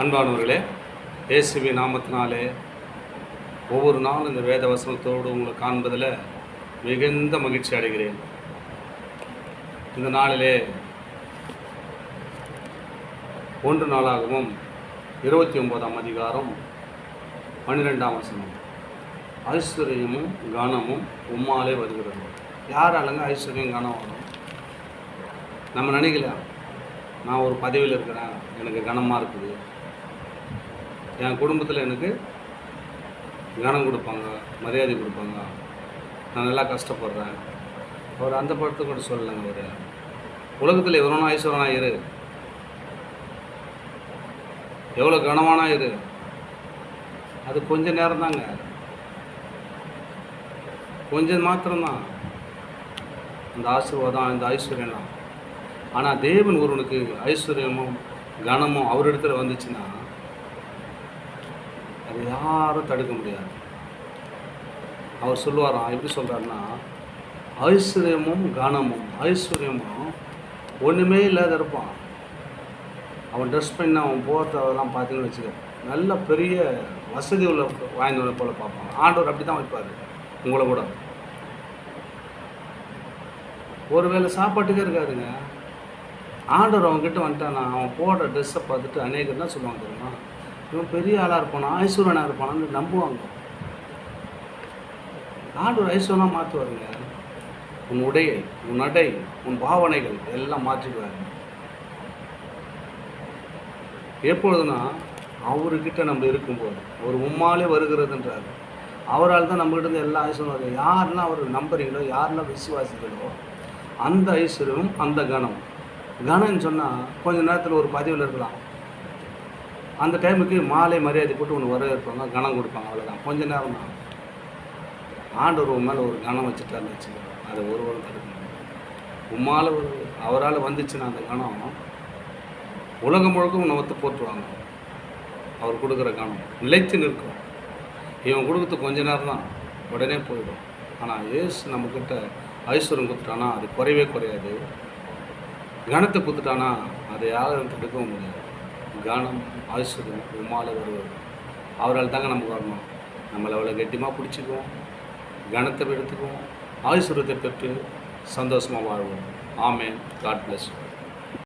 அன்பானவர்களே, இயேசுவி நாமத்தினாலே ஒவ்வொரு நாளும் இந்த வேத வசனத்தோடு உங்களை காண்பதில் மிகுந்த மகிழ்ச்சி அடைகிறேன். இந்த நாளிலே 1 நாளாகவும் 29ஆம் அதிகாரம் 12ஆம் வசனம், ஐஸ்வர்யமும் கனமும் உம்மாலே வருகிறது. யாராலங்க ஐஸ்வர்யம் கனம் வரும்? நம்ம நினைக்கலாம், நான் ஒரு பதவியில் இருக்கிறேன், எனக்கு கனமாக இருக்குது, என் குடும்பத்தில் எனக்கு கனம் கொடுப்பாங்க, மரியாதை கொடுப்பாங்க, நான் நல்லா கஷ்டப்படுறேன். அவர் அந்த படத்தை கூட சொல்லலைங்க. அவர் உலகத்தில் எவரோனா ஐஸ்வரனா இரு, எவ்வளோ கனமானா இரு, அது கொஞ்ச நேரம் தாங்க, கொஞ்சம் மாத்திரம்தான் அந்த ஆசீர்வாதம், இந்த ஐஸ்வர்யம்லாம். ஆனால் தேவன் ஒருவனுக்கு ஐஸ்வர்யமும் கனமும் அவரிடத்துல வந்துச்சுன்னா அது யாரும் தடுக்க முடியாது. அவர் சொல்லுவாராம், எப்படி சொல்கிறாருன்னா, ஐஸ்வர்யமும் கனமும் ஐஸ்வர்யமும் ஒன்றுமே இல்லாத இருப்பான். அவன் ட்ரெஸ் பண்ணி அவன் போகிறதெல்லாம் பார்த்தீங்கன்னு வச்சுக்க, நல்ல பெரிய வசதி உள்ள வாய்ந்தவனை போல் பார்ப்பான். ஆண்டவர் அப்படி தான் வைப்பார் உங்களை கூட. ஒரு வேளை சாப்பாட்டுக்கே இருக்காதுங்க. ஆண்டவர் அவன்கிட்ட வந்துட்டானா, அவன் போடுற ட்ரெஸ்ஸை பார்த்துட்டு அநேகர் தான் சொல்லுவாங்க தெரியுமா, இவன் பெரிய ஆளாக இருப்பானா, ஐஸ்வர்யனாக இருப்பானான்னு நம்புவாங்க. ஆண்டவர் ஐஸ்வர்யனாக மாற்றுவாருங்க. உன் உடையை, உன் நடை, உன் பாவனைகள் எல்லாம் மாற்றிடுவார். எப்பொழுதுனா அவர்கிட்ட நம்ம இருக்கும்போது, ஒரு உம்மாலே வருகிறதுன்றார். அவரால் தான் நம்மகிட்ட எல்லா ஐஸ்வர்யம் வருது. யாரெல்லாம் அவர் நம்புறீங்களோ, யாரெல்லாம் விசுவாசிகளோ, அந்த ஐஸ்வர்யமும் அந்த கனம். கனம்னு சொன்னால் கொஞ்ச நேரத்தில் ஒரு பதவியில் இருக்கலாம், அந்த டைமுக்கு மாலை மரியாதை போட்டு ஒன்று வரவேற்பாங்க, கனம் கொடுப்பாங்க, அவ்வளோதான். கொஞ்ச நேரம் தான். ஆண்டவர் உன் மேலே ஒரு கனம் வச்சுட்டாருன்னு வச்சுக்கோங்க, அதை ஒருவரும் தடுக்க முடியும். உம்மால் அவரால் வந்துச்சுன்னா அந்த கனம் உலகம் முழுக்க உன்னை ஒத்து போட்டுருவாங்க. அவர் கொடுக்குற கனம் நிலைத்து நிற்கும். இவன் கொடுக்குறது கொஞ்ச நேரம் தான், உடனே போயிடும். ஆனால் ஏசு நம்மக்கிட்ட ஐஸ்வர்யம் கொடுத்துட்டானா அது குறையவே குறையாது. கனத்தை கொடுத்துட்டானா அதை யாரும் தடுக்கவும் முடியாது. கனம் ஐஸ்வர்யம் உம்மால வருவது. அவரால் தாங்க நமக்கு வரணும். நம்மளை அவ்வளோ கெட்டியமாக பிடிச்சிக்குவோம், கனத்தை எடுத்துக்குவோம், ஐஸ்வர்யத்தை பெற்று சந்தோஷமாக வாழ்வோம். ஆமென். God plus.